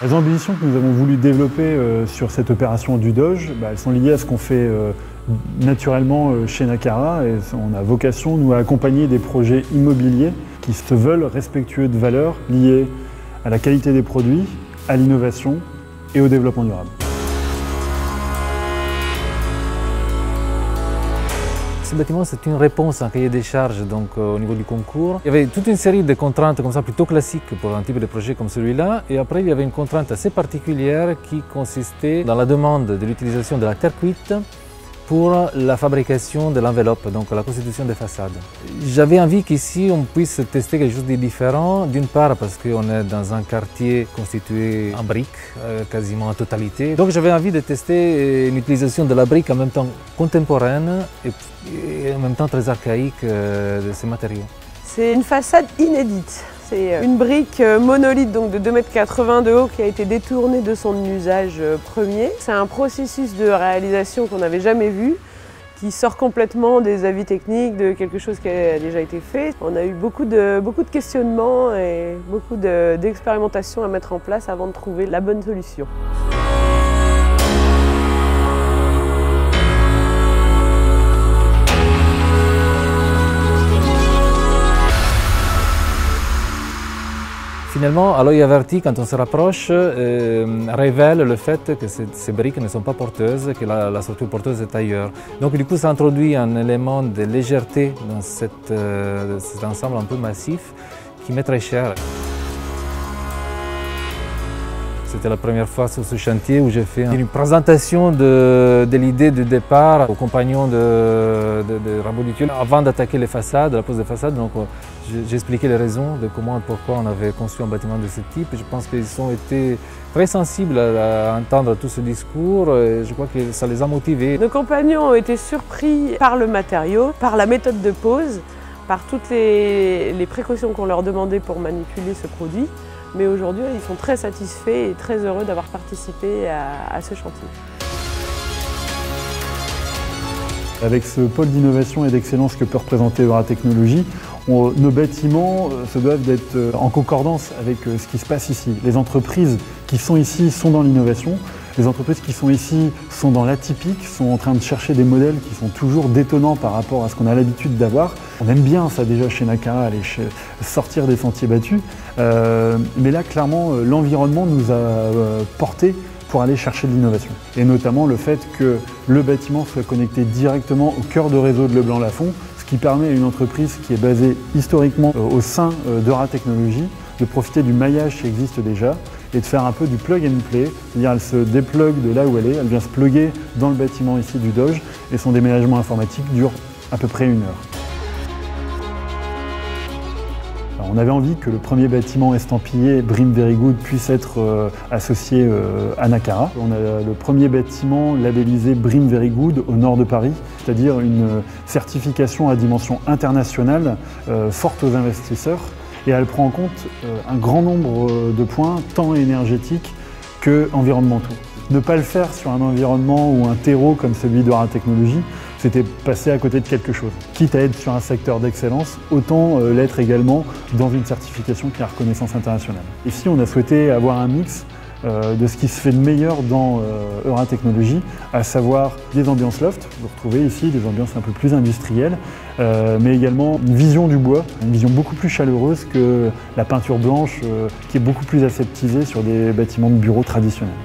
Les ambitions que nous avons voulu développer sur cette opération du Doge, elles sont liées à ce qu'on fait naturellement chez Nacara. Et on a vocation, nous, à accompagner des projets immobiliers qui se veulent respectueux de valeurs liées à la qualité des produits, à l'innovation et au développement durable. Ce bâtiment, c'est une réponse à un cahier des charges donc, au niveau du concours. Il y avait toute une série de contraintes comme ça, plutôt classiques pour un type de projet comme celui-là. Et après, il y avait une contrainte assez particulière qui consistait dans la demande de l'utilisation de la terre cuite pour la fabrication de l'enveloppe, donc la constitution des façades. J'avais envie qu'ici on puisse tester quelque chose de différent, d'une part parce qu'on est dans un quartier constitué en briques, quasiment en totalité. Donc j'avais envie de tester une utilisation de la brique en même temps contemporaine et en même temps très archaïque de ces matériaux. C'est une façade inédite. C'est une brique monolithe donc de 2,80 m de haut qui a été détournée de son usage premier. C'est un processus de réalisation qu'on n'avait jamais vu, qui sort complètement des avis techniques, de quelque chose qui a déjà été fait. On a eu beaucoup de questionnements et beaucoup d'expérimentations à mettre en place avant de trouver la bonne solution. Finalement, à l'œil averti, quand on se rapproche, révèle le fait que ces briques ne sont pas porteuses, que la structure porteuse est ailleurs. Donc du coup, ça introduit un élément de légèreté dans cet ensemble un peu massif qui m'est très cher. C'était la première fois sur ce chantier où j'ai fait une présentation de l'idée du départ aux compagnons de Rambaud du Tilleul avant d'attaquer les façades, la pose des façades. Donc j'ai expliqué les raisons de comment et pourquoi on avait construit un bâtiment de ce type. Je pense qu'ils ont été très sensibles à entendre tout ce discours et je crois que ça les a motivés. Nos compagnons ont été surpris par le matériau, par la méthode de pose, par toutes les précautions qu'on leur demandait pour manipuler ce produit. Mais aujourd'hui, ils sont très satisfaits et très heureux d'avoir participé à ce chantier. Avec ce pôle d'innovation et d'excellence que peut représenter Euratechnologies, nos bâtiments se doivent d'être en concordance avec ce qui se passe ici. Les entreprises qui sont ici sont dans l'innovation. Les entreprises qui sont ici sont dans l'atypique, sont en train de chercher des modèles qui sont toujours détonnants par rapport à ce qu'on a l'habitude d'avoir. On aime bien ça déjà chez Nacara, aller sortir des sentiers battus. Mais là, clairement, l'environnement nous a porté pour aller chercher de l'innovation. Et notamment le fait que le bâtiment soit connecté directement au cœur de réseau de Leblanc-Lafont, ce qui permet à une entreprise qui est basée historiquement au sein d'Euratechnologies de profiter du maillage qui existe déjà et de faire un peu du plug and play, c'est-à-dire elle se déplugue de là où elle vient se plugger dans le bâtiment ici du Doge et son déménagement informatique dure à peu près 1 heure. Alors, on avait envie que le premier bâtiment estampillé BREEAM Very Good puisse être associé à Nacara. On a le premier bâtiment labellisé BREEAM Very Good au nord de Paris, c'est-à-dire une certification à dimension internationale forte aux investisseurs. Et elle prend en compte un grand nombre de points, tant énergétiques qu'environnementaux. Ne pas le faire sur un environnement ou un terreau comme celui d'Euratechnologies, c'était passer à côté de quelque chose. Quitte à être sur un secteur d'excellence, autant l'être également dans une certification qui a reconnaissance internationale. Ici, on a souhaité avoir un mix de ce qui se fait de meilleur dans Euratechnologies, à savoir des ambiances loft, vous retrouvez ici des ambiances un peu plus industrielles, mais également une vision du bois, une vision beaucoup plus chaleureuse que la peinture blanche qui est beaucoup plus aseptisée sur des bâtiments de bureaux traditionnels.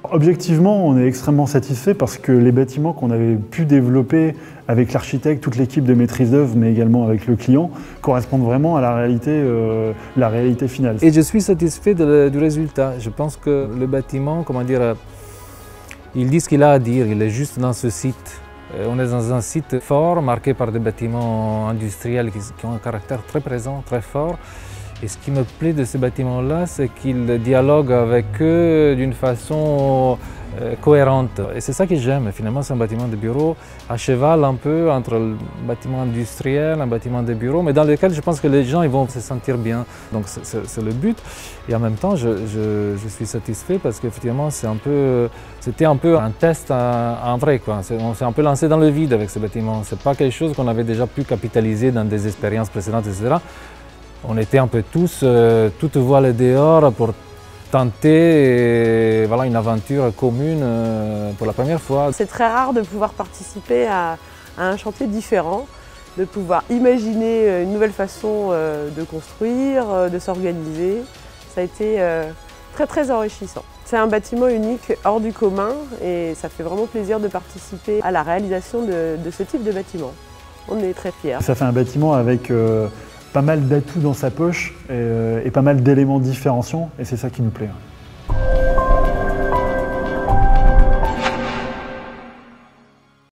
Objectivement, on est extrêmement satisfait parce que les bâtiments qu'on avait pu développer avec l'architecte, toute l'équipe de maîtrise d'œuvre, mais également avec le client, correspondent vraiment à la réalité finale. Et je suis satisfait du résultat. Je pense que le bâtiment, comment dire, il dit ce qu'il a à dire, il est juste dans ce site. On est dans un site fort, marqué par des bâtiments industriels qui ont un caractère très présent, très fort. Et ce qui me plaît de ces bâtiments-là, c'est qu'ils dialoguent avec eux d'une façon cohérente. Et c'est ça que j'aime. Finalement, c'est un bâtiment de bureau à cheval un peu entre le bâtiment industriel, un bâtiment de bureau, mais dans lequel je pense que les gens ils vont se sentir bien. Donc c'est le but. Et en même temps, je suis satisfait parce qu'effectivement, c'était un peu un test en vrai, quoi. On s'est un peu lancé dans le vide avec ce bâtiment. C'est pas quelque chose qu'on avait déjà pu capitaliser dans des expériences précédentes, etc. On était un peu tous, toutes voiles dehors pour tenter voilà, une aventure commune pour la première fois. C'est très rare de pouvoir participer à un chantier différent, de pouvoir imaginer une nouvelle façon de construire, de s'organiser. Ça a été très enrichissant. C'est un bâtiment unique hors du commun et ça fait vraiment plaisir de participer à la réalisation de ce type de bâtiment. On est très fiers. Ça fait un bâtiment avec pas mal d'atouts dans sa poche et pas mal d'éléments différenciants et c'est ça qui nous plaît.